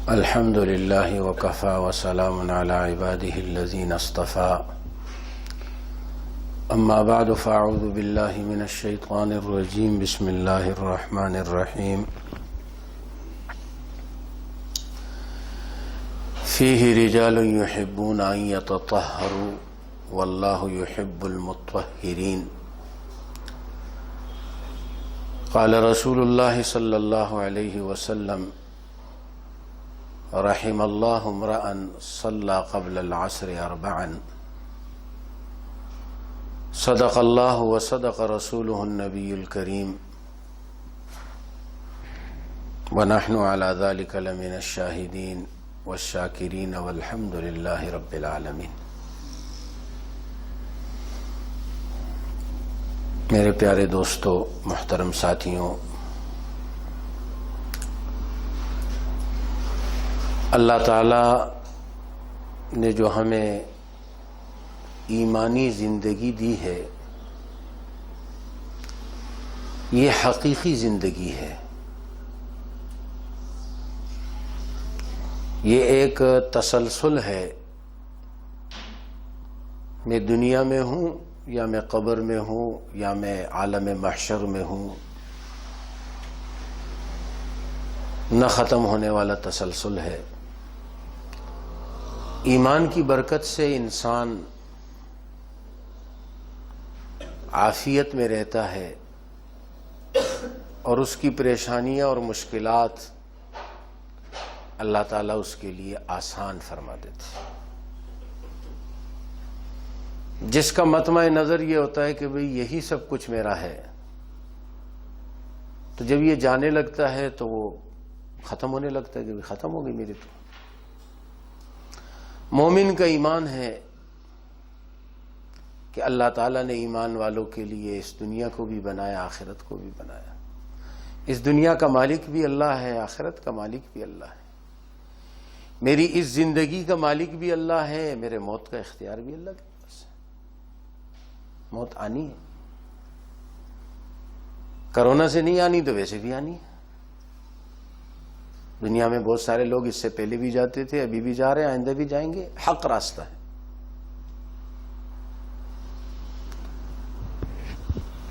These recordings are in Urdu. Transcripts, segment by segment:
الحمد لله وكفى وسلام على عباده الذين اصطفى أما بعد فأعوذ بالله من الشيطان الرجيم بسم الله الرحمن الرحيم فيه رجال يحبون أن يتطهروا والله يحب المطهرين قال رسول الله صلى الله عليه وسلم رحم الله امرأ صلى قبل العصر 4 صدق الله وصدق رسوله النبي الكريم ونحن على ذلك لمن الشاهدين والشاكرين والحمد لله رب العالمين۔ میرے پیارے دوستو، محترم ساتھیوں، اللہ تعالی نے جو ہمیں ایمانی زندگی دی ہے، یہ حقیقی زندگی ہے۔ یہ ایک تسلسل ہے، میں دنیا میں ہوں یا میں قبر میں ہوں یا میں عالم محشر میں ہوں، نہ ختم ہونے والا تسلسل ہے۔ ایمان کی برکت سے انسان عافیت میں رہتا ہے اور اس کی پریشانیاں اور مشکلات اللہ تعالیٰ اس کے لیے آسان فرما دیتے ہیں۔ جس کا مطمع نظر یہ ہوتا ہے کہ بھئی یہی سب کچھ میرا ہے، تو جب یہ جانے لگتا ہے تو وہ ختم ہونے لگتا ہے کہ ختم ہو گئی میری تو۔ مومن کا ایمان ہے کہ اللہ تعالیٰ نے ایمان والوں کے لیے اس دنیا کو بھی بنایا، آخرت کو بھی بنایا۔ اس دنیا کا مالک بھی اللہ ہے، آخرت کا مالک بھی اللہ ہے۔ میری اس زندگی کا مالک بھی اللہ ہے، میرے موت کا اختیار بھی اللہ کے پاس ہے۔ موت آنی ہے، کرونا سے نہیں آنی تو ویسے بھی آنی ہے۔ دنیا میں بہت سارے لوگ اس سے پہلے بھی جاتے تھے، ابھی بھی جا رہے ہیں، آئندہ بھی جائیں گے۔ حق راستہ ہے۔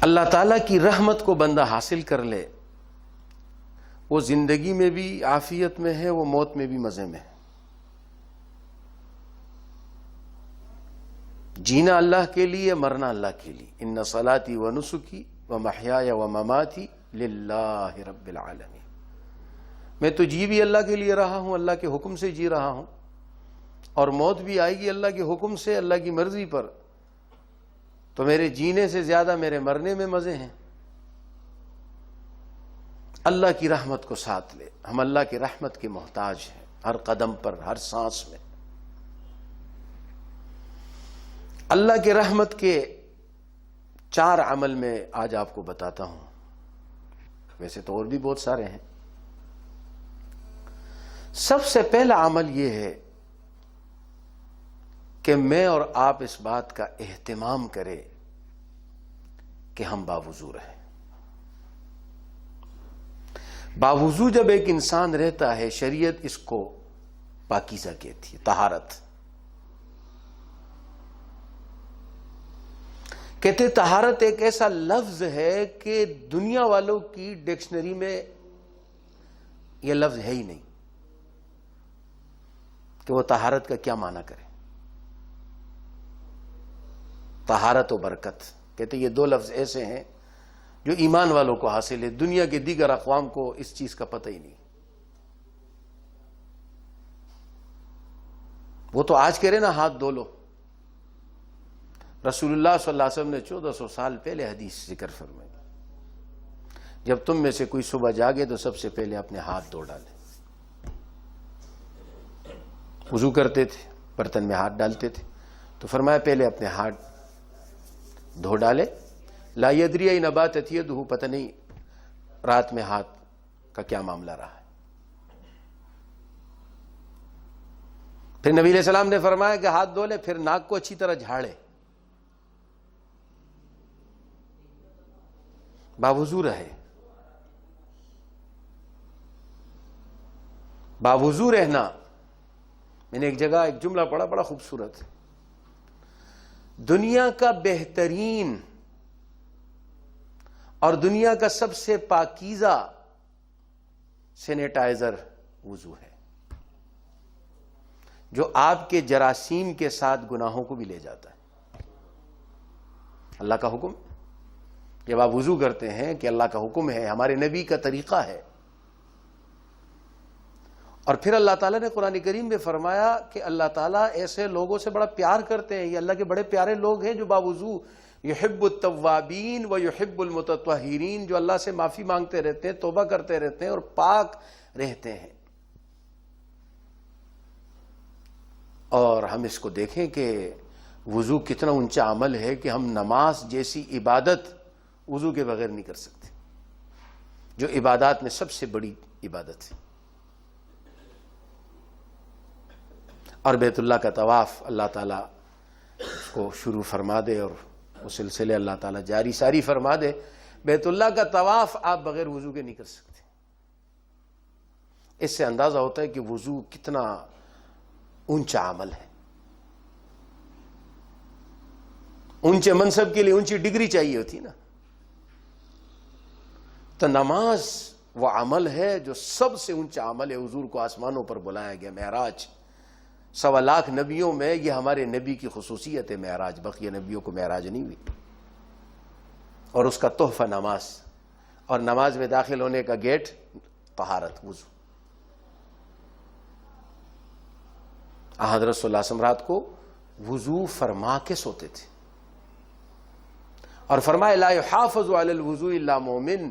اللہ تعالیٰ کی رحمت کو بندہ حاصل کر لے، وہ زندگی میں بھی عافیت میں ہے، وہ موت میں بھی مزے میں ہے۔ جینا اللہ کے لیے، مرنا اللہ کے لیے۔ ان صلاتی و نسکی و محیای و مماتی للہ رب العالمین۔ میں تو جی بھی اللہ کے لیے رہا ہوں، اللہ کے حکم سے جی رہا ہوں، اور موت بھی آئے گی اللہ کے حکم سے، اللہ کی مرضی پر۔ تو میرے جینے سے زیادہ میرے مرنے میں مزے ہیں۔ اللہ کی رحمت کو ساتھ لے۔ ہم اللہ کی رحمت کے محتاج ہیں، ہر قدم پر، ہر سانس میں۔ اللہ کے رحمت کے 4 عمل میں آج آپ کو بتاتا ہوں، ویسے تو اور بھی بہت سارے ہیں۔ سب سے پہلا عمل یہ ہے کہ میں اور آپ اس بات کا اہتمام کریں کہ ہم باوضو رہیں۔ باوضو جب ایک انسان رہتا ہے، شریعت اس کو پاکیزہ کہتی ہے، طہارت کہتے۔ طہارت ایک ایسا لفظ ہے کہ دنیا والوں کی ڈکشنری میں یہ لفظ ہے ہی نہیں کہ وہ طہارت کا کیا معنی کرے۔ طہارت و برکت کہتے یہ 2 لفظ ایسے ہیں جو ایمان والوں کو حاصل ہے، دنیا کے دیگر اقوام کو اس چیز کا پتہ ہی نہیں۔ وہ تو آج کہہ رہے نا ہاتھ دھو لو۔ رسول اللہ صلی اللہ علیہ وسلم نے 1400 سال پہلے حدیث ذکر فرمائی، جب تم میں سے کوئی صبح جاگے تو سب سے پہلے اپنے ہاتھ دھو ڈالے۔ وضو کرتے تھے، برتن میں ہاتھ ڈالتے تھے، تو فرمایا پہلے اپنے ہاتھ دھو ڈالے۔ لا یدری این باتت یدہ، پتہ نہیں رات میں ہاتھ کا کیا معاملہ رہا ہے۔ پھر نبی علیہ السلام نے فرمایا کہ ہاتھ دھو لے، پھر ناک کو اچھی طرح جھاڑے، باوضو رہے۔ باوضو رہنا. میں نے ایک جگہ ایک جملہ پڑھا بڑا خوبصورت. دنیا کا بہترین اور دنیا کا سب سے پاکیزہ سینیٹائزر وضو ہے، جو آپ کے جراثیم کے ساتھ گناہوں کو بھی لے جاتا ہے. اللہ کا حکم جب آپ وضو کرتے ہیں کہ اللہ کا حکم ہے، ہمارے نبی کا طریقہ ہے. اور پھر اللہ تعالیٰ نے قرآن کریم میں فرمایا کہ اللہ تعالیٰ ایسے لوگوں سے بڑا پیار کرتے ہیں. یہ اللہ کے بڑے پیارے لوگ ہیں جو باوضو یحب التوابین و یحب المتطہرین، جو اللہ سے معافی مانگتے رہتے ہیں، توبہ کرتے رہتے ہیں اور پاک رہتے ہیں. اور ہم اس کو دیکھیں کہ وضو کتنا اونچا عمل ہے کہ ہم نماز جیسی عبادت وضو کے بغیر نہیں کر سکتے، جو عبادات میں سب سے بڑی عبادت ہے. اور بیت اللہ کا طواف اللہ تعالیٰ اس کو شروع فرما دے اور وہ سلسلے اللہ تعالیٰ جاری ساری فرما دے. بیت اللہ کا طواف آپ بغیر وضو کے نہیں کر سکتے. اس سے اندازہ ہوتا ہے کہ وضو کتنا اونچا عمل ہے. اونچے منصب کے لیے اونچی ڈگری چاہیے ہوتی نا. تو نماز وہ عمل ہے جو سب سے اونچا عمل ہے. حضور کو آسمانوں پر بلایا گیا، معراج. 1.25 لاکھ نبیوں میں یہ ہمارے نبی کی خصوصیت ہے معراج، بقیہ نبیوں کو معراج نہیں ہوئی. اور اس کا تحفہ نماز، اور نماز میں داخل ہونے کا گیٹ طہارت، وضو. حضرت صلی اللہ علیہ وسلم رات کو وضو فرما کے سوتے تھے، اور فرمایا لا يحافظ علی الوضوء الا مومن،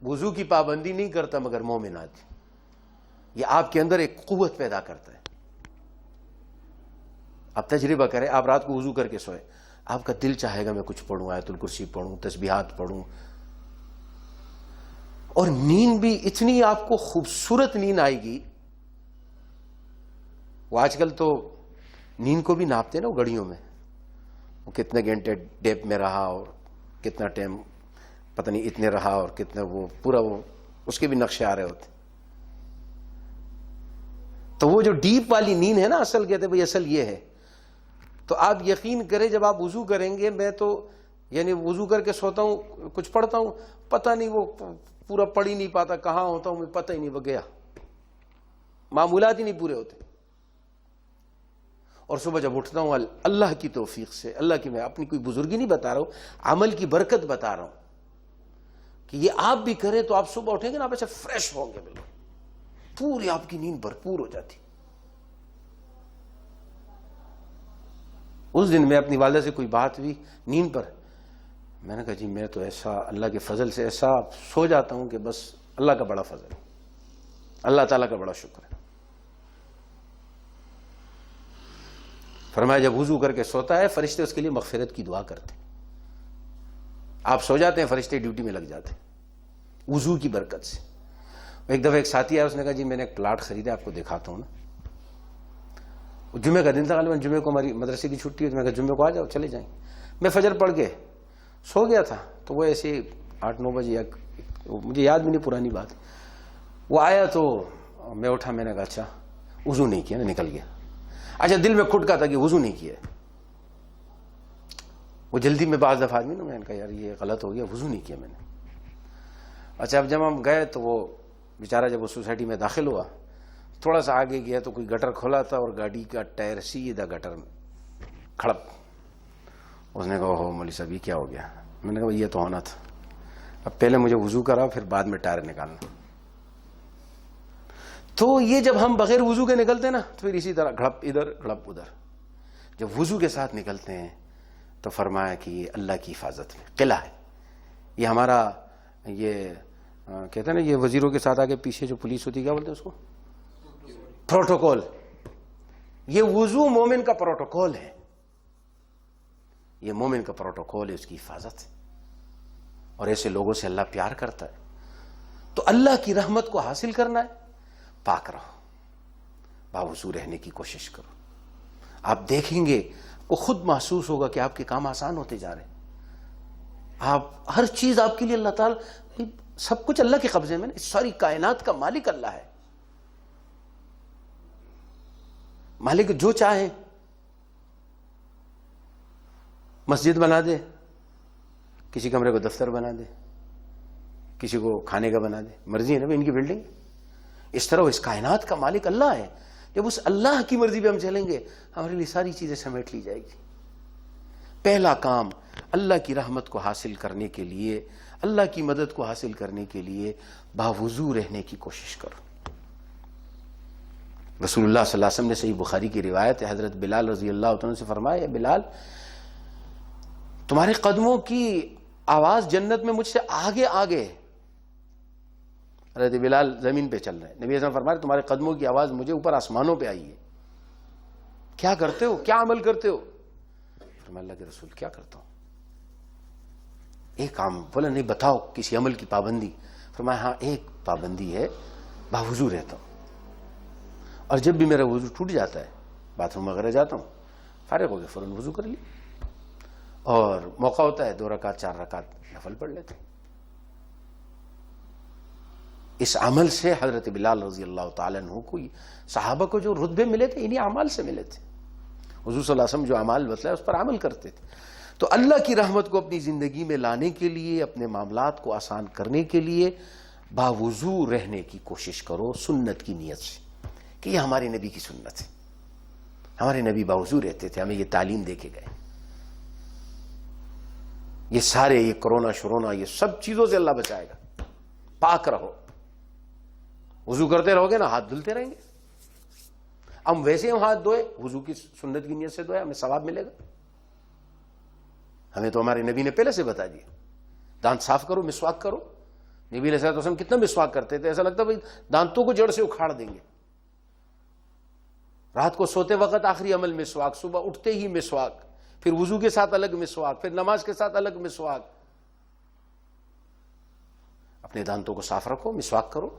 وضو کی پابندی نہیں کرتا مگر مومن آدمی. یہ آپ کے اندر ایک قوت پیدا کرتا ہے. آپ تجربہ کریں، آپ رات کو وضو کر کے سوئے، آپ کا دل چاہے گا میں کچھ پڑھوں، آیت الکرسی پڑھوں، تسبیحات پڑھوں. اور نیند بھی اتنی آپ کو خوبصورت نیند آئے گی. وہ آج کل تو نیند کو بھی ناپتے نا وہ گھڑیوں میں، وہ کتنے گھنٹے ڈیپ میں رہا اور کتنا ٹائم پتہ نہیں اتنے رہا اور کتنا، وہ پورا وہ اس کے بھی نقشے آ رہے ہوتے. تو وہ جو ڈیپ والی نیند ہے نا، اصل کہتے ہیں بھئی اصل یہ ہے. تو آپ یقین کریں جب آپ وضو کریں گے، میں تو یعنی وضو کر کے سوتا ہوں، کچھ پڑھتا ہوں، پتہ نہیں وہ پورا پڑھ ہی نہیں پاتا، کہاں ہوتا ہوں میں پتہ ہی نہیں، وہ گیا، معمولات ہی نہیں پورے ہوتے. اور صبح جب اٹھتا ہوں اللہ کی توفیق سے، اللہ کی، میں اپنی کوئی بزرگی نہیں بتا رہا ہوں، عمل کی برکت بتا رہا ہوں کہ یہ آپ بھی کریں تو آپ صبح اٹھیں گے نا، آپ ایسے فریش ہوں گے، بالکل پوری آپ کی نیند بھرپور ہو جاتی. اس دن میں اپنی والدہ سے کوئی بات ہوئی نیند پر، میں نے کہا جی میں تو ایسا اللہ کے فضل سے ایسا سو جاتا ہوں کہ بس اللہ کا بڑا فضل ہے، اللہ تعالیٰ کا بڑا شکر ہے. فرمایا جب وضو کر کے سوتا ہے فرشتے اس کے لیے مغفرت کی دعا کرتے. آپ سو جاتے ہیں، فرشتے ڈیوٹی میں لگ جاتے ہیں وضو کی برکت سے. ایک دفعہ ایک ساتھی آیا، اس نے کہا جی میں نے ایک پلاٹ خریدا، آپ کو دکھاتا ہوں نا. جمعے کا دن تھا، غالباً جمعے کو ہماری مدرسے کی چھٹی ہے، تو میں کہا جمعے کو آ جاؤ، چلے جائیں. میں فجر پڑھ کے سو گیا تھا، تو وہ ایسے 8-9 بجے، مجھے یاد بھی نہیں پرانی بات، وہ آیا تو میں اٹھا، میں نے کہا اچھا وضو نہیں کیا نا، نکل گیا. اچھا دل میں کھٹکا تھا کہ وضو نہیں کیا. وہ جلدی میں بعض دفعہ آدمی نا، میں نے کہا یار یہ غلط ہو گیا، وضو نہیں کیا میں نے. اچھا اب جب ہم گئے تو وہ بیچارہ جب وہ سوسائٹی میں داخل ہوا، تھوڑا سا آگے گیا تو کوئی گٹر کھولا تھا اور گاڑی کا ٹائر سیدھا گٹر میں کھڑپ. اس نے کہا ہو مولوی صاحب یہ کیا ہو گیا؟ میں نے کہا یہ تو ہونا تھا، اب پہلے مجھے وضو کرا پھر بعد میں ٹائر نکالنا. تو یہ جب ہم بغیر وضو کے نکلتے ہیں نا تو پھر اسی طرح گھڑپ ادھر گھڑپ ادھر. جب وضو کے ساتھ نکلتے ہیں تو فرمایا کہ یہ اللہ کی حفاظت میں قلعہ ہے. یہ ہمارا یہ کہتے ہیں نا، یہ وزیروں کے ساتھ آگے پیچھے جو پولیس ہوتی ہے، کیا بولتے ہیں اس کو؟ پروٹوکول. یہ وضو مومن کا پروٹوکول ہے، یہ مومن کا پروٹوکول ہے، اس کی حفاظت ہے. اور ایسے لوگوں سے اللہ پیار کرتا ہے. تو اللہ کی رحمت کو حاصل کرنا ہے، پاک رہو، باوضو رہنے کی کوشش کرو. آپ دیکھیں گے وہ خود محسوس ہوگا کہ آپ کے کام آسان ہوتے جا رہے ہیں. آپ ہر چیز آپ کے لیے اللہ تعالیٰ، سب کچھ اللہ کے قبضے میں، ساری کائنات کا مالک اللہ ہے. مالک جو چاہے مسجد بنا دے، کسی کمرے کو دفتر بنا دے، کسی کو کھانے کا بنا دے، مرضی ہے نا ان کی بلڈنگ. اس طرح اس کائنات کا مالک اللہ ہے. جب اس اللہ کی مرضی پہ ہم چلیں گے ہمارے لیے ساری چیزیں سمیٹ لی جائے گی. پہلا کام اللہ کی رحمت کو حاصل کرنے کے لیے، اللہ کی مدد کو حاصل کرنے کے لیے باوضو رہنے کی کوشش کرو. رسول اللہ صلی اللہ علیہ وسلم نے صحیح بخاری کی روایت ہے، حضرت بلال رضی اللہ عنہ سے فرمایا، بلال تمہارے قدموں کی آواز جنت میں مجھ سے آگے آگے ہے. حضرت بلال زمین پہ چل رہے ہیں، نبی صلی اللہ علیہ وسلم فرمایا تمہارے قدموں کی آواز مجھے اوپر آسمانوں پہ آئی ہے. کیا کرتے ہو، کیا عمل کرتے ہو؟ فرمایا اللہ کے رسول کیا کرتا ہوں؟ ایک کام. بولا نہیں بتاؤ کسی عمل کی پابندی. فرمایا ہاں ایک پابندی ہے، باوضو رہتا ہوں، اور جب بھی میرا وضو ٹوٹ جاتا ہے باتھ روم وغیرہ جاتا ہوں، فارغ ہو کے فوراً وضو کر لی، اور موقع ہوتا ہے 2 رکعت 4 رکعت نفل پڑھ لیتے ہیں. اس عمل سے حضرت بلال رضی اللہ تعالیٰ عنہ کو، صحابہ کو جو رتبے ملے تھے انہی اعمال سے ملے تھے. حضور صلی اللہ علیہ وسلم جو اعمال بتلائے اس پر عمل کرتے تھے. تو اللہ کی رحمت کو اپنی زندگی میں لانے کے لیے، اپنے معاملات کو آسان کرنے کے لیے باوضو رہنے کی کوشش کرو، سنت کی نیت سے کہ یہ ہمارے نبی کی سنت ہے. ہمارے نبی باوضو رہتے تھے، ہمیں یہ تعلیم دے کے گئے. یہ سارے یہ کرونا شرونا یہ سب چیزوں سے اللہ بچائے گا. پاک رہو، وضو کرتے رہو گے نا ہاتھ دھلتے رہیں گے. ہم ویسے ہم ہاتھ دھوئے، وضو کی سنت کی نیت سے دھوئے، ہمیں ثواب ملے گا. ہمیں تو ہمارے نبی نے پہلے سے بتا دیا دانت صاف کرو، مسواک کرو. نبی علیہ الصلوۃ والسلام کتنا مسواک کرتے تھے، ایسا لگتا بھائی دانتوں کو جڑ سے اکھاڑ دیں گے. رات کو سوتے وقت آخری عمل مسواک، صبح اٹھتے ہی مسواک، پھر وضو کے ساتھ الگ مسواک، پھر نماز کے ساتھ الگ مسواک. اپنے دانتوں کو صاف رکھو، مسواک کرو،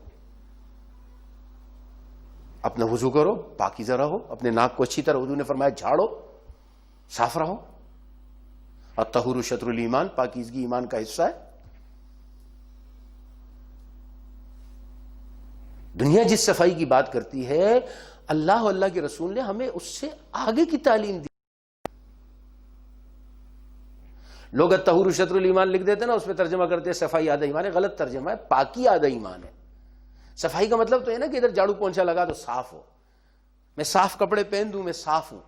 اپنا وضو کرو، پاکیزہ رہو. اپنے ناک کو اچھی طرح حضور نے فرمایا جھاڑو، صاف رہو. الطہور شطر الایمان، پاکیزگی ایمان کا حصہ ہے. دنیا جس صفائی کی بات کرتی ہے، اللہ و اللہ کے رسول نے ہمیں اس سے آگے کی تعلیم دی. لوگ الطہور شطر الایمان لکھ دیتے نا، اس پہ ترجمہ کرتے ہیں صفائی آدھا ایمان ہے. غلط ترجمہ ہے، پاکی آدھا ایمان ہے. صفائی کا مطلب تو ہے نا کہ ادھر جھاڑو پونچھا لگا تو صاف ہو. میں صاف کپڑے پہن دوں، میں صاف ہوں،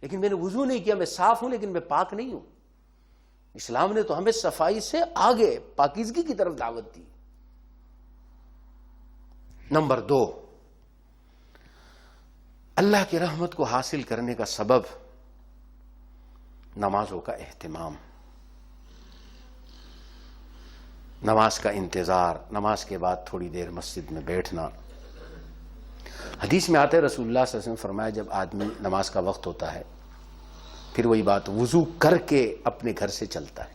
لیکن میں نے وضو نہیں کیا، میں صاف ہوں لیکن میں پاک نہیں ہوں. اسلام نے تو ہمیں صفائی سے آگے پاکیزگی کی طرف دعوت دی. نمبر 2، اللہ کی رحمت کو حاصل کرنے کا سبب نمازوں کا اہتمام، نماز کا انتظار، نماز کے بعد تھوڑی دیر مسجد میں بیٹھنا. حدیث میں آتا ہے رسول اللہ صلی اللہ علیہ وسلم فرمایا جب آدمی نماز کا وقت ہوتا ہے پھر وہی بات وضو کر کے اپنے گھر سے چلتا ہے.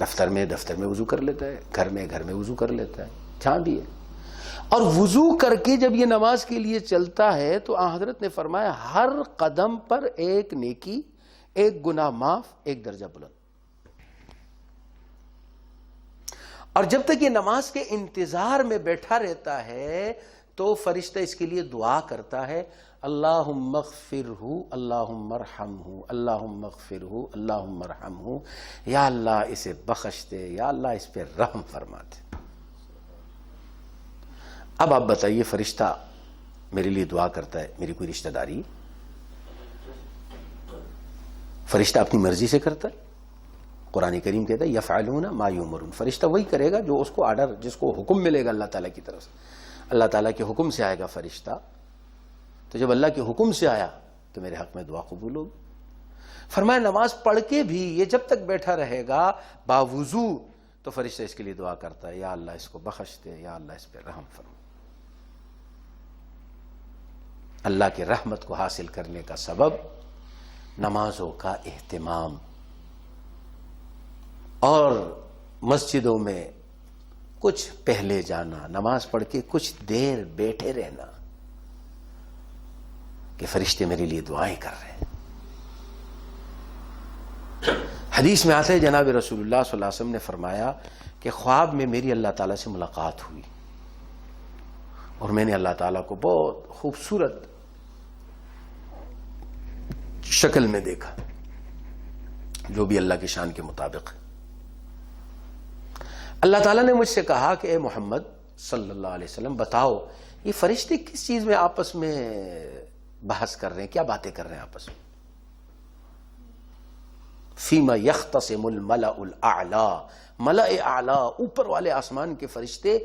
دفتر میں وضو کر لیتا ہے، گھر میں وضو کر لیتا ہے، جہاں بھی ہے. اور وضو کر کے جب یہ نماز کے لیے چلتا ہے تو آن حضرت نے فرمایا ہر قدم پر ایک نیکی، ایک گناہ معاف، ایک درجہ بلند. اور جب تک یہ نماز کے انتظار میں بیٹھا رہتا ہے تو فرشتہ اس کے لیے دعا کرتا ہے، اللہم اغفرہ اللہم ارحمہ اللہم اغفرہ اللہم ارحمہ، یا اللہ اسے بخش دے، یا اللہ اس پہ رحم فرما دے. اب آپ بتائیے فرشتہ میرے لیے دعا کرتا ہے، میری کوئی رشتہ داری؟ فرشتہ اپنی مرضی سے کرتا ہے؟ قرآن کریم کہتا ہے یفعلون ما یؤمرون، فرشتہ وہی کرے گا جو اس کو آرڈر، جس کو حکم ملے گا اللہ تعالیٰ کی طرف سے. اللہ تعالیٰ کے حکم سے آئے گا فرشتہ، تو جب اللہ کے حکم سے آیا تو میرے حق میں دعا قبول ہوگی. فرمایا نماز پڑھ کے بھی یہ جب تک بیٹھا رہے گا باوضو تو فرشتہ اس کے لیے دعا کرتا ہے، یا اللہ اس کو بخش دے، یا اللہ اس پہ رحم فرما. اللہ کی رحمت کو حاصل کرنے کا سبب نمازوں کا اہتمام، اور مسجدوں میں کچھ پہلے جانا، نماز پڑھ کے کچھ دیر بیٹھے رہنا کہ فرشتے میرے لیے دعائیں کر رہے ہیں. حدیث میں آتا ہے جناب رسول اللہ صلی اللہ علیہ وسلم نے فرمایا کہ خواب میں میری اللہ تعالیٰ سے ملاقات ہوئی. اور میں نے اللہ تعالیٰ کو بہت خوبصورت شکل میں دیکھا جو بھی اللہ کی شان کے مطابق ہے۔ اللہ تعالیٰ نے مجھ سے کہا کہ اے محمد صلی اللہ علیہ وسلم بتاؤ یہ فرشتے کس چیز میں آپس میں بحث کر رہے ہیں، کیا باتیں کر رہے ہیں آپس میں؟ فیما یختصم الملأ الاعلی، ملأ اعلی اوپر والے آسمان کے فرشتے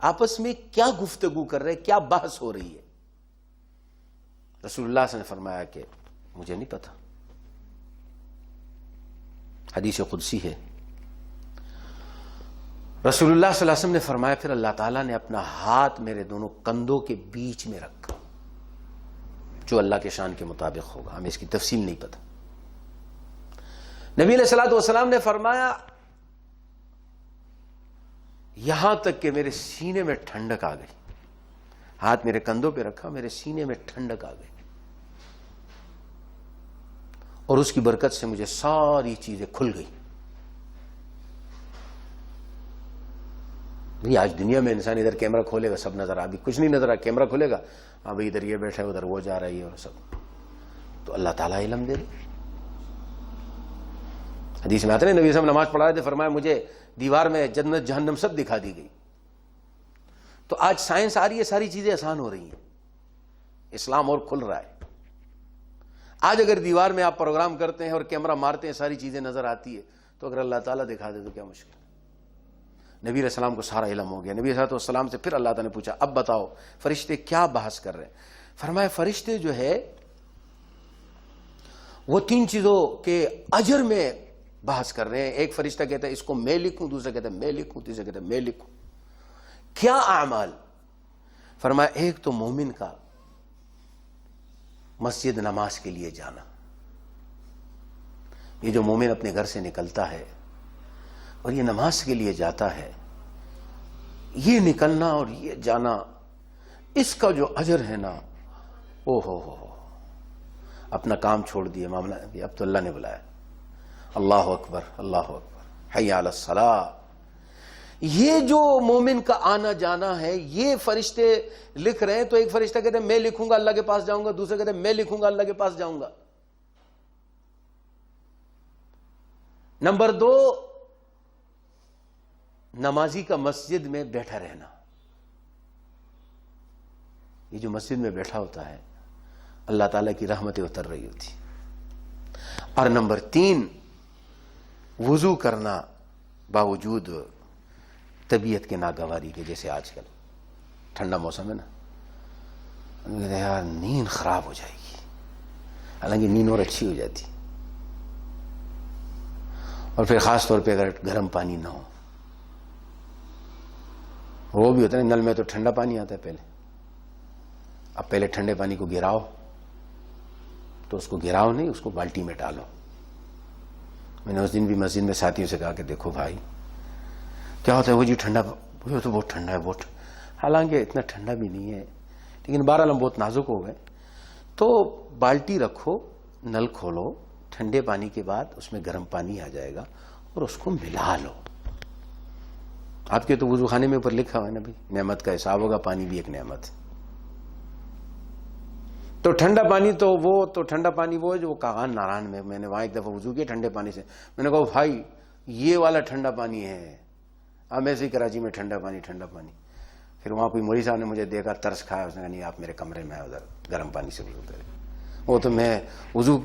آپس میں کیا گفتگو کر رہے ہیں، کیا بحث ہو رہی ہے؟ رسول اللہ صلی اللہ علیہ وسلم نے فرمایا کہ مجھے نہیں پتا۔ حدیث قدسی ہے، رسول اللہ صلی اللہ علیہ وسلم نے فرمایا پھر اللہ تعالیٰ نے اپنا ہاتھ میرے دونوں کندھوں کے بیچ میں رکھا، جو اللہ کے شان کے مطابق ہوگا، ہمیں اس کی تفصیل نہیں پتا۔ نبی علیہ الصلوۃ والسلام نے فرمایا یہاں تک کہ میرے سینے میں ٹھنڈک آ گئی، ہاتھ میرے کندھوں پہ رکھا، میرے سینے میں ٹھنڈک آ گئی، اور اس کی برکت سے مجھے ساری چیزیں کھل گئی۔ آج دنیا میں انسان ادھر کیمرہ کھولے گا سب نظر آ، ابھی کچھ نہیں نظر آ، کیمرہ کھولے گا ہاں بھائی ادھر یہ بیٹھا ہے ادھر وہ جا رہی ہے اور سب، تو اللہ تعالیٰ علم دے رہے۔ حدیث میں آتے ہیں نبی صلی اللہ علیہ وسلم نماز پڑھا رہے تھے، فرمایا مجھے دیوار میں جنت جہنم سب دکھا دی گئی۔ تو آج سائنس آ رہی ہے، ساری چیزیں آسان ہو رہی ہیں، اسلام اور کھل رہا ہے۔ آج اگر دیوار میں آپ پروگرام کرتے ہیں اور کیمرہ مارتے ہیں ساری چیزیں نظر آتی ہے، تو اگر اللہ تعالیٰ دکھا دے تو کیا مشکل ہے؟ نبی علیہ السلام کو سارا علم ہو گیا۔ نبی علیہ السلام سے پھر اللہ تعالیٰ نے پوچھا اب بتاؤ فرشتے کیا بحث کر رہے ہیں؟ فرمایا فرشتے جو ہے وہ تین چیزوں کے اجر میں بحث کر رہے ہیں۔ ایک فرشتہ کہتا ہے اس کو میں لکھوں، دوسرا کہتا ہے میں لکھوں، تیسرا کہتا ہے میں لکھوں۔ کیا اعمال؟ فرمایا ایک تو مومن کا مسجد نماز کے لیے جانا، یہ جو مومن اپنے گھر سے نکلتا ہے اور یہ نماز کے لیے جاتا ہے، یہ نکلنا اور یہ جانا، اس کا جو اجر ہے نا، او ہو اپنا کام چھوڑ دیے، معاملہ اب تو اللہ نے بلایا، اللہ اکبر اللہ اکبر حی علی الصلاۃ۔ یہ جو مومن کا آنا جانا ہے یہ فرشتے لکھ رہے ہیں۔ تو ایک فرشتہ کہتے ہیں میں لکھوں گا اللہ کے پاس جاؤں گا، دوسرا کہتے ہیں میں لکھوں گا اللہ کے پاس جاؤں گا۔ نمبر دو، نمازی کا مسجد میں بیٹھا رہنا، یہ جو مسجد میں بیٹھا ہوتا ہے اللہ تعالیٰ کی رحمتیں اتر رہی ہوتی۔ اور نمبر تین، وضو کرنا باوجود طبیعت کے ناگواری کے، جیسے آج کل ٹھنڈا موسم ہے نا، کہتے ہیں یار نیند خراب ہو جائے گی، حالانکہ نیند اور اچھی ہو جاتی، اور پھر خاص طور پہ اگر گرم پانی نہ ہو، وہ بھی ہوتا ہے نل میں تو ٹھنڈا پانی آتا ہے پہلے، اب پہلے ٹھنڈے پانی کو گراؤ، تو اس کو گراؤ نہیں، اس کو بالٹی میں ڈالو۔ میں نے اس دن بھی مسجد میں ساتھیوں سے کہا کہ دیکھو بھائی کیا ہوتا ہے، وہ جی ٹھنڈا، وہ تو بہت ٹھنڈا ہے، بہت، حالانکہ اتنا ٹھنڈا بھی نہیں ہے، لیکن بہرحال ہم بہت نازک ہو گئے۔ تو بالٹی رکھو، نل کھولو، ٹھنڈے پانی کے بعد اس میں گرم پانی آ جائے گا اور اس کو ملا لو۔ آپ کے تو وضو خانے میں اوپر لکھا ہوا ہے نا بھائی نعمت کا حساب ہوگا، پانی بھی ایک نعمت ہے۔ تو ٹھنڈا پانی تو ٹھنڈا پانی وہ ہے جو کاغان ناران میں نے وہاں ایک دفعہ وضو کیا ٹھنڈے پانی سے، میں نے کہا بھائی یہ والا ٹھنڈا پانی ہے، اب ایسے ہی کراچی میں ٹھنڈا پانی۔ پھر وہاں کوئی مولوی صاحب نے مجھے دیکھا، ترس کھایا، اس نے کہا نہیں آپ میرے کمرے میں ادھر گرم پانی سے وضو کریں۔ وہ تو میں وضو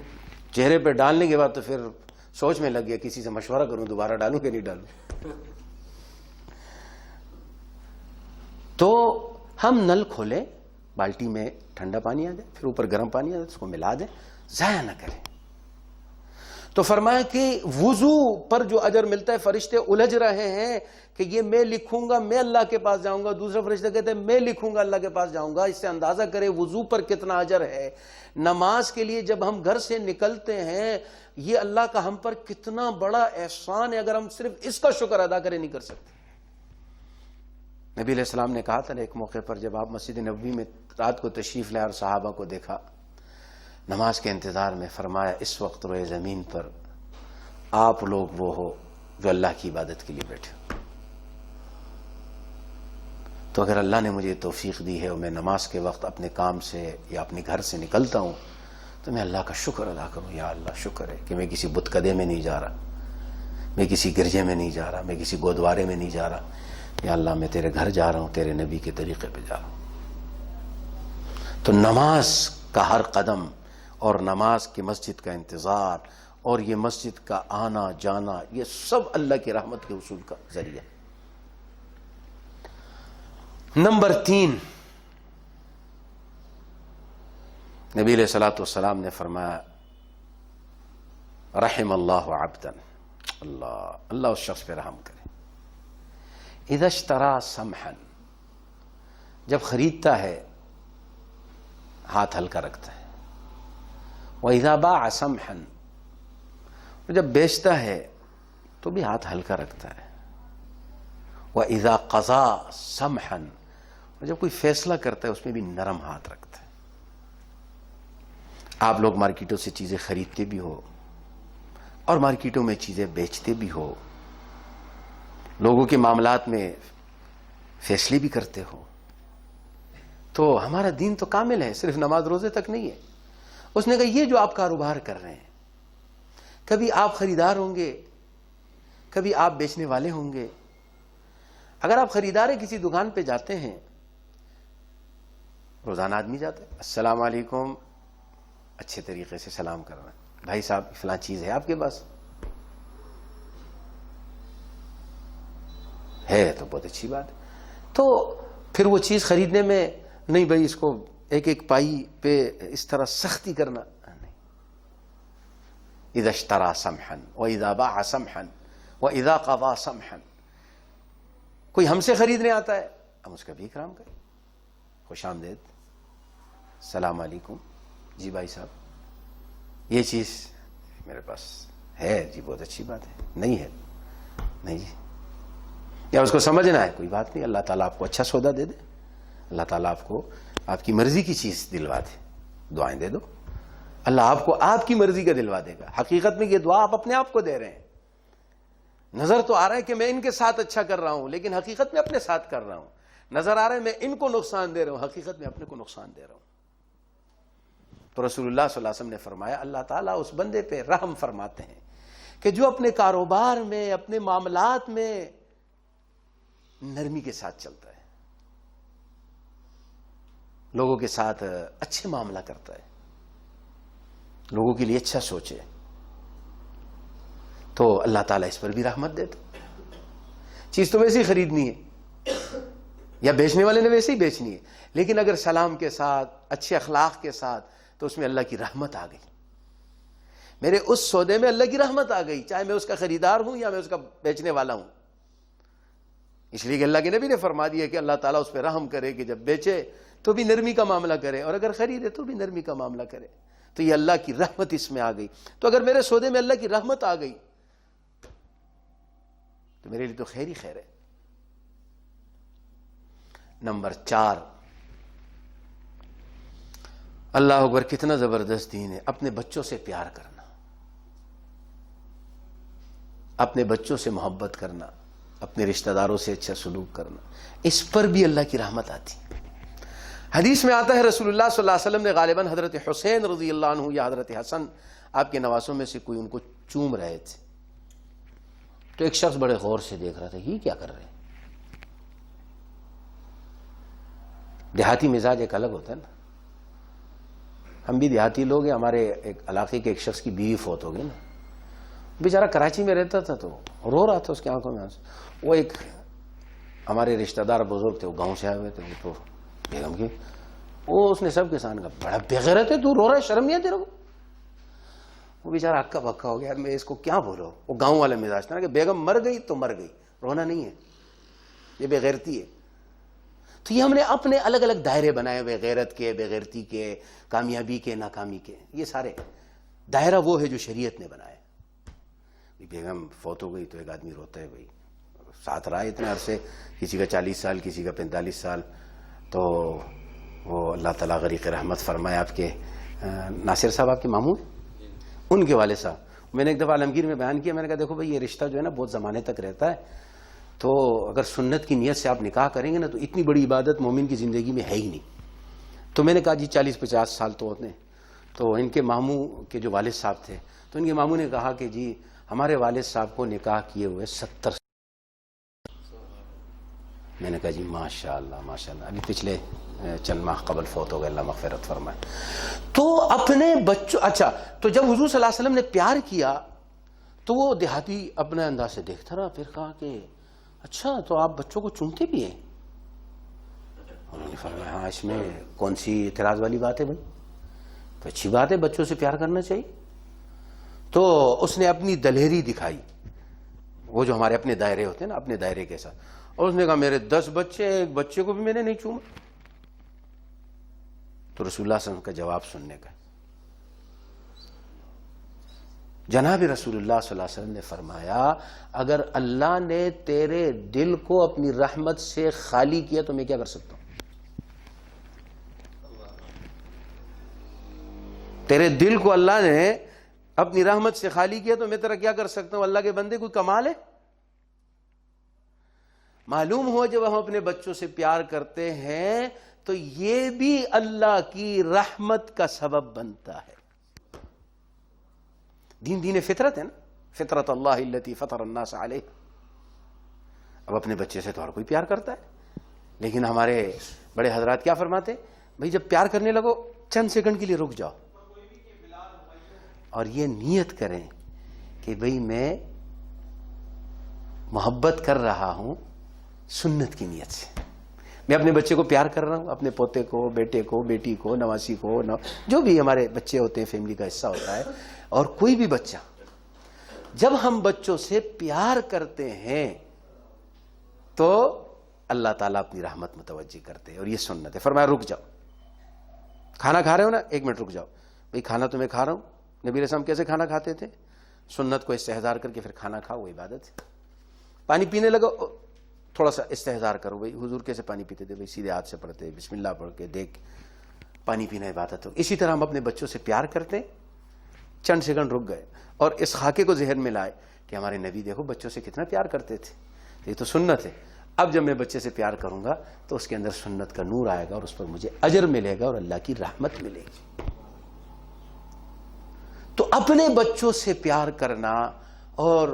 چہرے پہ ڈالنے کے بعد تو پھر سوچ میں لگ گیا کسی سے مشورہ کروں دوبارہ ڈالوں کہ نہیں ڈالوں۔ تو ہم نل کھولیں، بالٹی میں ٹھنڈا پانی آ جائے، پھر اوپر گرم پانی آ جائے، اس کو ملا دیں، ضائع نہ کریں۔ تو فرمایا کہ وضو پر جو اجر ملتا ہے، فرشتے الجھ رہے ہیں کہ یہ میں لکھوں گا میں اللہ کے پاس جاؤں گا، دوسرا فرشتہ کہتے ہیں میں لکھوں گا اللہ کے پاس جاؤں گا۔ اس سے اندازہ کرے وضو پر کتنا اجر ہے۔ نماز کے لیے جب ہم گھر سے نکلتے ہیں، یہ اللہ کا ہم پر کتنا بڑا احسان ہے، اگر ہم صرف اس کا شکر ادا کریں نہیں کر سکتے۔ نبی علیہ السلام نے کہا تھا ایک موقع پر جب آپ مسجد نبوی میں رات کو تشریف لائے اور صحابہ کو دیکھا نماز کے انتظار میں، فرمایا اس وقت روئے زمین پر آپ لوگ وہ ہو جو اللہ کی عبادت کے لیے بیٹھے ہو۔ تو اگر اللہ نے مجھے توفیق دی ہے اور میں نماز کے وقت اپنے کام سے یا اپنے گھر سے نکلتا ہوں تو میں اللہ کا شکر ادا کروں، یا اللہ شکر ہے کہ میں کسی بت کدے میں نہیں جا رہا، میں کسی گرجے میں نہیں جا رہا، میں کسی گودوارے میں نہیں جا رہا، یا اللہ میں تیرے گھر جا رہا ہوں، تیرے نبی کے طریقے پہ جا رہا ہوں۔ تو نماز کا ہر قدم اور نماز کی مسجد کا انتظار اور یہ مسجد کا آنا جانا، یہ سب اللہ کی رحمت کے حصول کا ذریعہ۔ نمبر 3، نبی علیہ الصلوۃ والسلام نے فرمایا رحم اللہ عبدا، اللہ اس شخص پہ رحم کرے، اذا اشترى سمحا، جب خریدتا ہے ہاتھ ہلکا رکھتا ہے، وَإِذَا بَاعَ سَمْحًا، جب بیچتا ہے تو بھی ہاتھ ہلکا رکھتا ہے، وَإِذَا قَضَى سَمْحًا، جب کوئی فیصلہ کرتا ہے اس میں بھی نرم ہاتھ رکھتا ہے۔ آپ لوگ مارکیٹوں سے چیزیں خریدتے بھی ہو اور مارکیٹوں میں چیزیں بیچتے بھی ہو، لوگوں کے معاملات میں فیصلے بھی کرتے ہو، تو ہمارا دین تو کامل ہے، صرف نماز روزے تک نہیں ہے۔ اس نے کہا یہ جو آپ کاروبار کر رہے ہیں، کبھی آپ خریدار ہوں گے، کبھی آپ بیچنے والے ہوں گے۔ اگر آپ خریدار کسی دکان پہ جاتے ہیں، روزانہ آدمی جاتا ہے، السلام علیکم، اچھے طریقے سے سلام کرنا، بھائی صاحب فلاں چیز ہے آپ کے پاس؟ ہے تو بہت اچھی بات ہے۔ تو پھر وہ چیز خریدنے میں نہیں بھائی اس کو ایک ایک پائی پہ اس طرح سختی کرنا نہیں۔ اذا اشترى سمحا واذا باع سمحا واذا قضى سمحا، کوئی ہم سے خریدنے آتا ہے ہم اس کا بھی اکرام کریں، خوش آمدید، السلام علیکم، جی بھائی صاحب یہ چیز میرے پاس ہے، جی بہت اچھی بات ہے، نہیں ہے نہیں جی، یا اس کو سمجھنا ہے کوئی بات نہیں، اللہ تعالیٰ آپ کو اچھا سودا دے دے، اللہ تعالیٰ آپ کو آپ کی مرضی کی چیز دلوا دے، دعائیں دے دو، اللہ آپ کو آپ کی مرضی کا دلوا دے گا۔ حقیقت میں یہ دعا آپ اپنے آپ کو دے رہے ہیں، نظر تو آ رہا ہے کہ میں ان کے ساتھ اچھا کر رہا ہوں، لیکن حقیقت میں اپنے ساتھ کر رہا ہوں۔ نظر آ رہا ہے میں ان کو نقصان دے رہا ہوں، حقیقت میں اپنے کو نقصان دے رہا ہوں۔ تو رسول اللہ صلی اللہ علیہ وسلم نے فرمایا اللہ تعالیٰ اس بندے پہ رحم فرماتے ہیں کہ جو اپنے کاروبار میں، اپنے معاملات میں نرمی کے ساتھ چلتا ہے، لوگوں کے ساتھ اچھے معاملہ کرتا ہے، لوگوں کے لیے اچھا سوچے، تو اللہ تعالیٰ اس پر بھی رحمت دیتا۔ چیز تو ویسے ہی خریدنی ہے یا بیچنے والے نے ویسے ہی بیچنی ہے، لیکن اگر سلام کے ساتھ، اچھے اخلاق کے ساتھ، تو اس میں اللہ کی رحمت آ گئی، میرے اس سودے میں اللہ کی رحمت آ گئی، چاہے میں اس کا خریدار ہوں یا میں اس کا بیچنے والا ہوں۔ اس لیے کہ اللہ کے نبی نے فرما دیا کہ اللہ تعالیٰ اس پہ رحم کرے کہ جب بیچے تو بھی نرمی کا معاملہ کرے اور اگر خریدے تو بھی نرمی کا معاملہ کرے۔ تو یہ اللہ کی رحمت اس میں آ گئی۔ تو اگر میرے سودے میں اللہ کی رحمت آ گئی تو میرے لیے تو خیر ہی خیر ہے۔ نمبر 4، اللہ اکبر، کتنا زبردست دین ہے، اپنے بچوں سے پیار کرنا، اپنے بچوں سے محبت کرنا، اپنے رشتہ داروں سے اچھا سلوک کرنا، اس پر بھی اللہ کی رحمت آتی ہے۔ حدیث میں آتا ہے رسول اللہ صلی اللہ علیہ وسلم نے غالباً حضرت حسین رضی اللہ عنہ یا حضرت حسن، آپ کے نواسوں میں سے کوئی، ان کو چوم رہے تھے، تو ایک شخص بڑے غور سے دیکھ رہا تھا یہ کیا کر رہے ہیں۔ دیہاتی مزاج ایک الگ ہوتا ہے نا، ہم بھی دیہاتی لوگ ہیں، ہمارے ایک علاقے کے ایک شخص کی بیوی فوت ہو گئی نا، بیچارہ کراچی میں رہتا تھا تو رو رہا تھا، اس کی آنکھوں میں آنسو۔ وہ ایک ہمارے رشتہ دار بزرگ تھے، وہ گاؤں سے آئے ہوئے تھے، وہ تو بیگم کی، وہ اس نے سب کے سامنے کہا بڑا بےغیرت ہے تو رو رہا ہے، شرم نہیں ہے تیرے کو؟ وہ بیچارہ ہکا بکا ہو گیا، میں اس کو کیا بولوں۔ وہ گاؤں والے مزاج تھا کہ بیگم مر گئی تو مر گئی، رونا نہیں ہے، یہ بے غیرتی ہے۔ تو یہ ہم نے اپنے الگ الگ دائرے بنائے ہوئے، غیرت کے، بے غیرتی کے، کامیابی کے، ناکامی کے، یہ سارے دائرہ وہ ہے جو شریعت نے بنایا۔ بیگم فوت ہو گئی تو ایک آدمی روتا ہے، بھائی ساتھ رہا اتنے عرصے، کسی کا 40 سال، کسی کا 45 سال، تو وہ اللہ تعالیٰ غریق رحمت فرمائے۔ آپ کے ناصر صاحب آپ کے ماموں، ان کے والد صاحب، میں نے ایک دفعہ عالمگیر میں بیان کیا، میں نے کہا دیکھو بھائی یہ رشتہ جو ہے نا بہت زمانے تک رہتا ہے، تو اگر سنت کی نیت سے آپ نکاح کریں گے نا تو اتنی بڑی عبادت مومن کی زندگی میں ہے ہی نہیں. تو میں نے کہا جی 40-50 سال تو ہوتے ہیں. تو ان کے ماموں کے جو والد صاحب تھے تو ان کے ماموں نے کہا کہ جی ہمارے والد صاحب کو نکاح کیے ہوئے 70. میں نے کہا جی ماشاء اللہ ماشاء اللہ. ابھی پچھلے چند ماہ قبل فوت ہو گئے, اللہ مغفرت فرمائے. تو اپنے بچوں, اچھا تو جب حضور صلی اللہ علیہ وسلم نے پیار کیا تو وہ دیہاتی اپنے انداز سے دیکھتا رہا. پھر کہا کہ اچھا تو آپ بچوں کو چومتے بھی ہیں؟ انہوں نے فرمایا ہاں, اس میں کون سی اعتراض والی بات ہے بھائی, تو اچھی بات ہے, بچوں سے پیار کرنا چاہیے. تو اس نے اپنی دلیری دکھائی, وہ جو ہمارے اپنے دائرے ہوتے ہیں نا, اپنے دائرے کے ساتھ. اور اس نے کہا میرے 10 بچے, ایک بچے کو بھی میں نے نہیں چوما. تو رسول اللہ صلی اللہ علیہ وسلم کا جواب سننے کا, جناب رسول اللہ صلی اللہ علیہ وسلم نے فرمایا اگر اللہ نے تیرے دل کو اپنی رحمت سے خالی کیا تو میں کیا کر سکتا ہوں؟ تیرے دل کو اللہ نے اپنی رحمت سے خالی کیا تو میں تیرا کیا کر سکتا ہوں؟ اللہ کے بندے کوئی کمال ہے؟ معلوم ہو جب ہم اپنے بچوں سے پیار کرتے ہیں تو یہ بھی اللہ کی رحمت کا سبب بنتا ہے. دین فطرت ہے نا, فطرت اللہ التی فطر الناس علیہ. اب اپنے بچے سے تو ہر کوئی پیار کرتا ہے, لیکن ہمارے بڑے حضرات کیا فرماتے ہیں, بھائی جب پیار کرنے لگو چند سیکنڈ کے لیے رک جاؤ اور یہ نیت کریں کہ بھئی میں محبت کر رہا ہوں سنت کی نیت سے. میں اپنے بچے کو پیار کر رہا ہوں, اپنے پوتے کو, بیٹے کو, بیٹی کو, نواسی کو, جو بھی ہمارے بچے ہوتے ہیں, فیملی کا حصہ ہوتا ہے. اور کوئی بھی بچہ, جب ہم بچوں سے پیار کرتے ہیں تو اللہ تعالیٰ اپنی رحمت متوجہ کرتے ہیں, اور یہ سنت ہے. فرمایا رک جاؤ, کھانا کھا رہے ہو نا, 1 منٹ رک جاؤ. بھئی کھانا تو میں کھا رہا ہوں. نبی علیہ السلام کیسے کھانا کھاتے تھے؟ سنت کو استحضار کر کے پھر کھانا کھاؤ, وہ عبادت ہے. پانی پینے لگو, تھوڑا سا استحضار کرو. بھئی حضور کیسے پانی پیتے تھے؟ بھئی سیدھے ہاتھ سے پڑھتے, بسم اللہ پڑھ کے دیکھ پانی پینا عبادت ہو. اسی طرح ہم اپنے بچوں سے پیار کرتے, چند سیکنڈ رک گئے اور اس خاکے کو ذہن میں لائے کہ ہمارے نبی دیکھو بچوں سے کتنا پیار کرتے تھے, یہ تو سنت ہے. اب جب میں بچے سے پیار کروں گا تو اس کے اندر سنت کا نور آئے گا اور اس پر مجھے اجر ملے گا اور اللہ کی رحمت ملے گی. تو اپنے بچوں سے پیار کرنا اور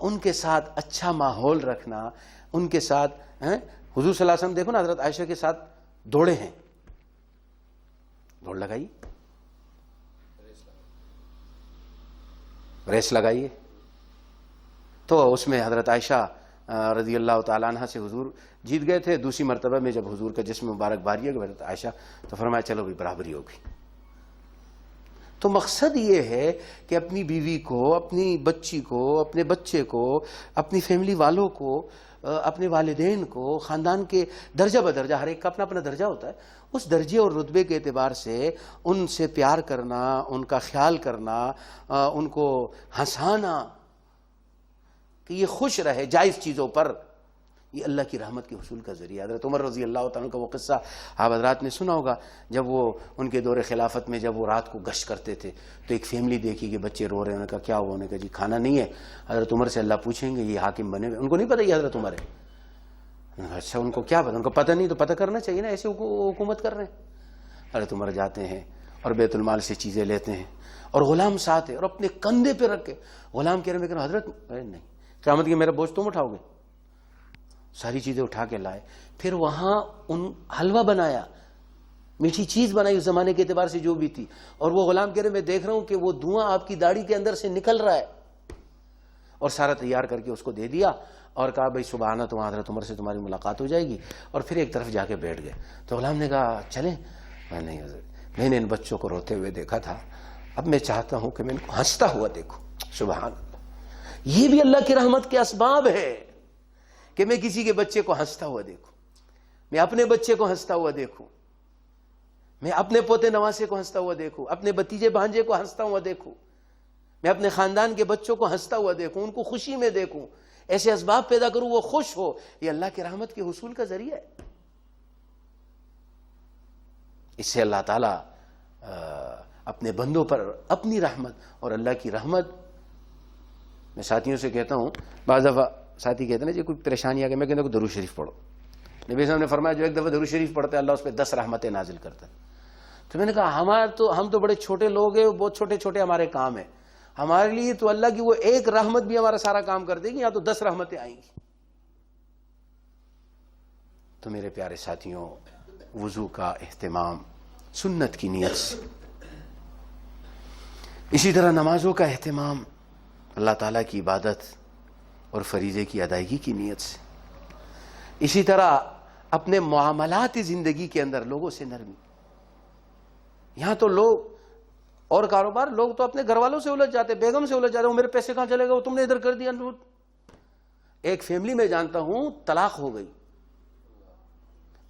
ان کے ساتھ اچھا ماحول رکھنا, ان کے ساتھ حضور صلی اللہ علیہ وسلم دیکھو نا, حضرت عائشہ کے ساتھ دوڑے ہیں, دوڑ لگائی, ریس لگائیے. تو اس میں حضرت عائشہ رضی اللہ تعالیٰ عنہ سے حضور جیت گئے تھے. دوسری مرتبہ میں جب حضور کا جسم مبارک بھاری ہے حضرت عائشہ, تو فرمایا چلو بھی برابری ہوگی. تو مقصد یہ ہے کہ اپنی بیوی کو, اپنی بچی کو, اپنے بچے کو, اپنی فیملی والوں کو, اپنے والدین کو, خاندان کے درجہ بدرجہ, ہر ایک کا اپنا اپنا درجہ ہوتا ہے, اس درجے اور رتبے کے اعتبار سے ان سے پیار کرنا, ان کا خیال کرنا, ان کو ہنسانا کہ یہ خوش رہے جائز چیزوں پر, یہ اللہ کی رحمت کے حصول کا ذریعہ. حضرت عمر رضی اللہ تعالیٰ کا وہ قصہ آپ حضرات نے سنا ہوگا, جب وہ ان کے دور خلافت میں جب وہ رات کو گشت کرتے تھے تو ایک فیملی دیکھی کہ بچے رو رہے ہیں. انہوں نے کہا کیا ہوا؟ انہوں نے کہا جی کھانا نہیں ہے. حضرت عمر سے اللہ پوچھیں گے, یہ حاکم بنے ہوئے, ان کو نہیں پتہ یہ حضرت عمر ہے. اچھا ان کو کیا پتہ؟ ان کو پتہ نہیں تو پتہ کرنا چاہیے نا, ایسے حکومت کر رہے ہیں. حضرت عمر جاتے ہیں اور بیت المال سے چیزیں لیتے ہیں, اور غلام ساتھ ہے, اور اپنے کندھے پہ رکھ کے غلام کہہ رہے ہیں حضرت نہیں, قیامت کے میرا بوجھ تم اٹھاؤ گے. ساری چیزیں اٹھا کے لائے. پھر وہاں ان حلوہ بنایا, میٹھی چیز بنائی اس زمانے کے اعتبار سے جو بھی تھی, اور وہ غلام کہہ رہے میں دیکھ رہا ہوں کہ وہ دھواں آپ کی داڑھی کے اندر سے نکل رہا ہے, اور سارا تیار کر کے اس کو دے دیا اور کہا بھائی صبح آنا تو حضرت عمر سے تمہاری ملاقات ہو جائے گی. اور پھر ایک طرف جا کے بیٹھ گئے. تو غلام نے کہا چلیں. نہیں حضرت, میں نے ان بچوں کو روتے ہوئے دیکھا تھا, اب میں چاہتا ہوں کہ میں ان کو ہنستا ہوا دیکھوں. سبحان اللہ, یہ بھی اللہ کی رحمت کے اسباب ہے کہ میں کسی کے بچے کو ہنستا ہوا دیکھوں, میں اپنے بچے کو ہنستا ہوا دیکھوں, میں اپنے پوتے نواسے کو ہنستا ہوا دیکھوں, اپنے بھتیجے بھانجے کو ہنستا ہوا دیکھوں, میں اپنے خاندان کے بچوں کو ہنستا ہوا دیکھوں, ان کو خوشی میں دیکھوں, ایسے اسباب پیدا کروں وہ خوش ہو. یہ اللہ کی رحمت کے حصول کا ذریعہ ہے. اس سے اللہ تعالیٰ اپنے بندوں پر اپنی رحمت, اور اللہ کی رحمت, میں ساتھیوں سے کہتا ہوں بعض دفعہ ساتھی کہتے ہیں نا جی کوئی پریشانی آ گئی، میں کہتا ہوں درود شریف پڑھو. نبی صاحب نے فرمایا جو ایک دفعہ درود شریف پڑھتا ہے اللہ اس پہ 10 رحمتیں نازل کرتا ہے. تو میں نے کہا ہم تو بڑے چھوٹے لوگ ہیں، بہت چھوٹے چھوٹے ہمارے کام ہیں، ہمارے لیے تو اللہ کی وہ ایک رحمت بھی ہمارا سارا کام کر دے گی، یا تو 10 رحمتیں آئیں گی. تو میرے پیارے ساتھیوں، وضو کا اہتمام سنت کی نیت سے، اسی طرح نمازوں کا اہتمام اللہ تعالیٰ کی عبادت اور فریضے کی ادائیگی کی نیت سے، اسی طرح اپنے معاملات زندگی کے اندر لوگوں سے نرمی. یہاں تو لوگ اور کاروبار، لوگ تو اپنے گھر والوں سے الجھ جاتے، بیگم سے الجھ جاتے، وہ میرے پیسے کہاں چلے گئے، وہ تم نے ادھر کر دیا. ایک فیملی میں جانتا ہوں طلاق ہو گئی.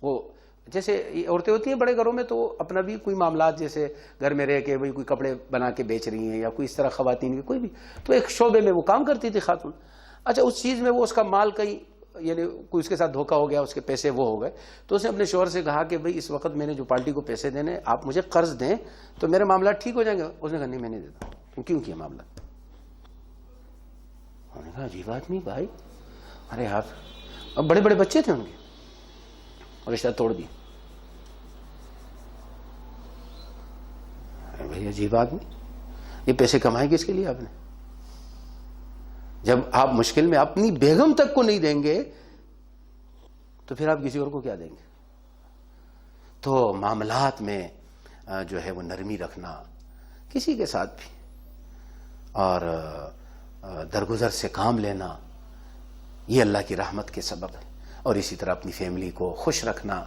وہ جیسے عورتیں ہوتی ہیں بڑے گھروں میں، تو اپنا بھی کوئی معاملات جیسے گھر میں رہ کے بھئی کوئی کپڑے بنا کے بیچ رہی ہیں یا کوئی اس طرح خواتین کی کوئی بھی، تو ایک شعبے میں وہ کام کرتی تھی خاتون. اچھا اس چیز میں وہ اس کا مال کہیں یعنی کوئی اس کے ساتھ دھوکہ ہو گیا، اس کے پیسے وہ ہو گئے، تو اس نے اپنے شوہر سے کہا کہ بھئی اس وقت میں نے جو پارٹی کو پیسے دینے، آپ مجھے قرض دیں تو میرے معاملات ٹھیک ہو جائیں گے. اس نے کہا نہیں میں نہیں دیتا. کیوں کیا معاملہ؟ انہوں نے کہا عجیب آدمی بھائی، ارے آپ اب بڑے بڑے بچے تھے ان کے، اور رشتہ توڑ دیا. بھائی عجیب آدمی، یہ پیسے کمائے کس کے لیے آپ نے؟ جب آپ مشکل میں اپنی بیگم تک کو نہیں دیں گے تو پھر آپ کسی اور کو کیا دیں گے؟ تو معاملات میں جو ہے وہ نرمی رکھنا کسی کے ساتھ بھی، اور درگزر سے کام لینا، یہ اللہ کی رحمت کے سبب ہے. اور اسی طرح اپنی فیملی کو خوش رکھنا،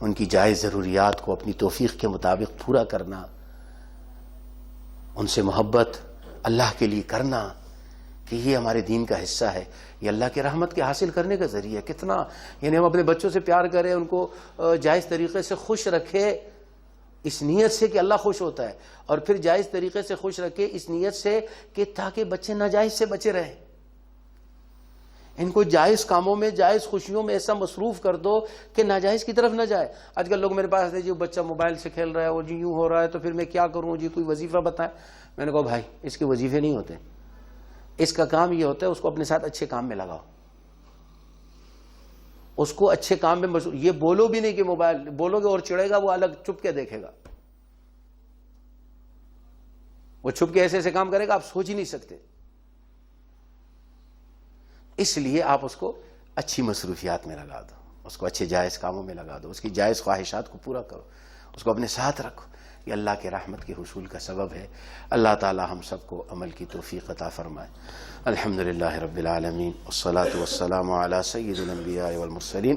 ان کی جائز ضروریات کو اپنی توفیق کے مطابق پورا کرنا، ان سے محبت اللہ کے لیے کرنا کہ یہ ہمارے دین کا حصہ ہے، یہ اللہ کی رحمت کے حاصل کرنے کا ذریعہ. کتنا یعنی ہم اپنے بچوں سے پیار کریں، ان کو جائز طریقے سے خوش رکھے اس نیت سے کہ اللہ خوش ہوتا ہے، اور پھر جائز طریقے سے خوش رکھے اس نیت سے کہ تاکہ بچے ناجائز سے بچے رہیں. ان کو جائز کاموں میں، جائز خوشیوں میں ایسا مصروف کر دو کہ ناجائز کی طرف نہ جائے. آج کل لوگ میرے پاس آتے جی بچہ موبائل سے کھیل رہا ہے اور جی یوں ہو رہا ہے تو پھر میں کیا کروں جی، کوئی وظیفہ بتائیں. میں نے کہا بھائی اس کے وظیفے نہیں ہوتے، اس کا کام یہ ہوتا ہے اس کو اپنے ساتھ اچھے کام میں لگاؤ، اس کو اچھے کام میں یہ بولو بھی نہیں کہ موبائل بولو گے اور چڑھے گا، وہ الگ چھپ کے دیکھے گا، وہ چھپ کے ایسے ایسے کام کرے گا آپ سوچ ہی نہیں سکتے. اس لیے آپ اس کو اچھی مصروفیات میں لگا دو، اس کو اچھے جائز کاموں میں لگا دو، اس کی جائز خواہشات کو پورا کرو، اس کو اپنے ساتھ رکھو. یہ اللہ کے رحمت کے حصول کا سبب ہے. اللہ تعالی ہم سب کو عمل کی توفیق عطا فرمائے. الحمدللہ رب العالمین، والصلاة والسلام علی سید الانبیاء والمرسلین.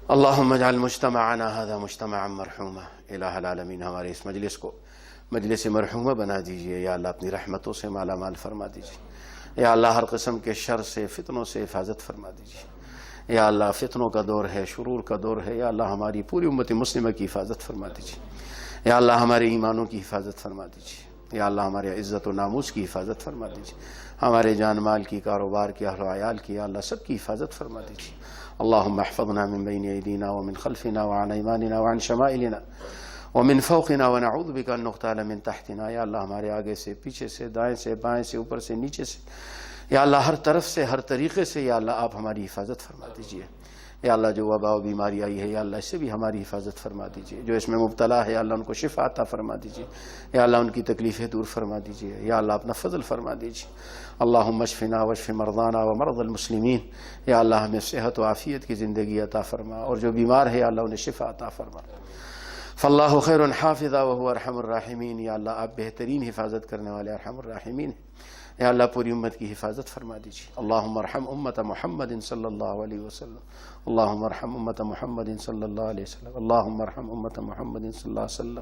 اللہم اجعل مجتمعنا هذا مجتمعا مرحوما. الہ العالمین ہمارے اس مجلس کو مجلس مرحومہ بنا دیجئے. یا اللہ اپنی رحمتوں سے مالا مال فرما دیجئے. یا اللہ ہر قسم کے شر سے، فتنوں سے حفاظت فرما دیجئے. یا اللہ فتنوں کا دور ہے، شرور کا دور ہے، یا اللہ ہماری پوری امت مسلمہ کی حفاظت فرما دیجئے. یا اللہ ہمارے ایمانوں کی حفاظت فرما دیجئے. یا اللہ ہمارے عزت و ناموس کی حفاظت فرما دیجئے. ہمارے جان مال کی، کاروبار کی، اہل و عیال کی، یا اللہ سب کی حفاظت فرما دیجئے. اللہم احفظنا من بین ایدینا ومن خلفنا وعن ایماننا وعن شمائلنا ومن فوقنا ونعوذ بک ان نغتال من تحتنا. یا اللہ ہمارے آگے سے، پیچھے سے، دائیں سے، بائیں سے، اوپر سے، نیچے سے، یا اللہ ہر طرف سے، ہر طریقے سے یا اللہ آپ ہماری حفاظت فرما دیجئے. یا اللہ جو وبا و بیماری آئی ہے یا اللہ اس سے بھی ہماری حفاظت فرما دیجئے. جو اس میں مبتلا ہے یا اللہ ان کو شفا عطا فرما دیجئے. یا اللہ ان کی تکلیفیں دور فرما دیجئے. یا اللہ اپنا فضل فرما دیجئے. اللہم اشفنا واشف مرضانا ومرضى المسلمین. یا اللہ ہمیں صحت و عافیت کی زندگی عطا فرما، اور جو بیمار ہے یا اللہ انہیں شفا عطا فرما. فاللہ خیر حافظا وهو ارحم الراحمین. یا اللہ آپ بہترین حفاظت کرنے والے ارحم الراحمین. یا اللہ پوری امت کی حفاظت فرما دیجیے. اللہم ارحم امت محمد صلی اللہ علیہ وسلم. اللہم ارحم امت محمد صلی اللہ علیہ وسلم. اللہم ارحم امت محمد صلی اللہ علیہ وسلم.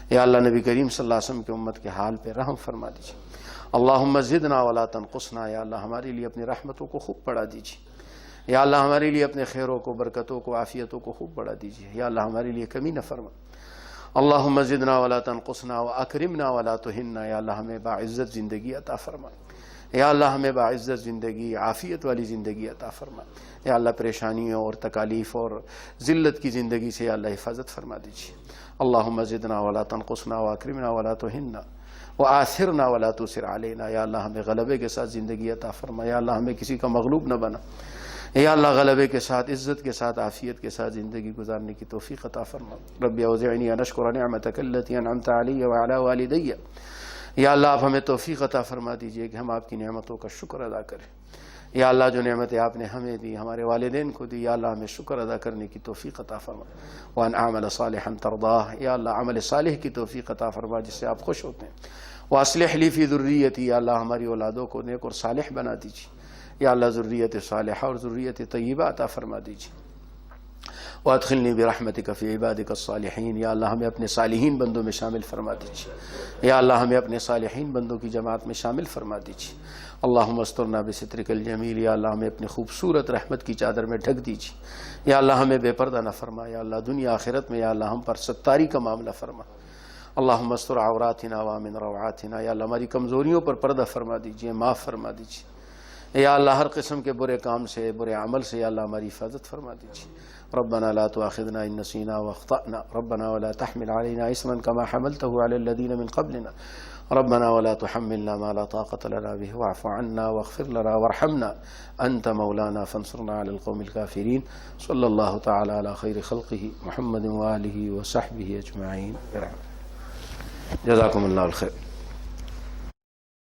یا اللہ نبی کریم صلی اللہ علیہ وسلم کی امت کے حال پہ رحم فرما دیجیے. اللہم زدنا ولا تنقصنا. یا اللہ ہمارے لیے اپنی رحمتوں کو خوب بڑھا دیجیے. یا اللہ ہمارے لیے اپنے خیروں کو، برکتوں کو، عافیتوں کو خوب بڑھا دیجیے. یا اللہ ہمارے لیے کمی نہ فرما. اللہم زدنا ولا تنقصنا واکرمنا ولا تہنا. یا اللہ ہمیں باعزت زندگی عطا فرما. یا اللہ ہمیں باعزت زندگی، عافیت والی زندگی عطا فرما. یا اللہ پریشانیوں اور تکالیف اور ذلت کی زندگی سے یا اللہ حفاظت فرما دیجیے. اللہم زدنا ولا تنقصنا واکرمنا ولا تہنا وآثرنا ولا تؤثر علینا، یا اللہ ہمیں غلبے کے ساتھ زندگی عطا فرما، یا اللہ ہمیں کسی کا مغلوب نہ بنا، یا اللہ غلبے کے ساتھ، عزت کے ساتھ، عافیت کے ساتھ زندگی گزارنے کی توفیق عطا فرما۔ رب اوزعنی ان اشکر نعمتک التی انعمت علی وعلی والدی، یا اللہ آپ ہمیں توفیق عطا فرما دیجئے کہ ہم آپ کی نعمتوں کا شکر ادا کریں۔ یا اللہ جو نعمتیں آپ نے ہمیں دی، ہمارے والدین کو دی، یا اللہ ہمیں شکر ادا کرنے کی توفیق عطا فرما۔ وان اعمل صالحا ترضاہ، یا اللہ عمل صالح کی توفیق عطا فرما جس سے آپ خوش ہوتے ہیں۔ واصلح لی فی ذریتی، یا اللہ ہماری اولادوں کو نیک اور صالح بنا دیجیے، یا اللہ ذریت صالحہ اور ذریت طیبہ عطا فرما دیجیے۔ وادخلنی برحمتک فی عبادک الصالحین، یا اللہ ہمیں اپنے صالحین بندوں میں شامل فرما دیجیے، یا اللہ ہمیں اپنے صالحین بندوں کی جماعت میں شامل فرما دیجیے۔ اللہم استرنا بسترک الجمیل، یا اللہ ہمیں اپنی خوبصورت رحمت کی چادر میں ڈھک دیجیے، یا اللہ ہمیں بے پردہ نہ فرما، یا اللہ دنیا آخرت میں یا اللہ ہم پر ستاری کا معاملہ فرما۔ اللہم استر عوراتنا وامن روعاتنا، یا اللہ ہماری کمزوریوں پر پردہ فرما دیجیے، معاف فرما دیجیے، یا اللہ ہر قسم کے برے کام سے، برے عمل سے یا اللہ ہماری حفاظت فرما دیجیے۔ ربنا لا تؤاخذنا ان نسینا واخطأنا، ربنا ولا تحمل علينا اصرا كما حملته على الذين من قبلنا، ربنا ولا تحملنا ما لا طاقة لنا به واعف عنا واغفر لنا وارحمنا انت مولانا فانصرنا على القوم الكافرين۔ صلی اللہ تعالی علی خیر خلقہ محمد وآلہ وصحبہ اجمعین۔ جزاکم اللہ الخیر۔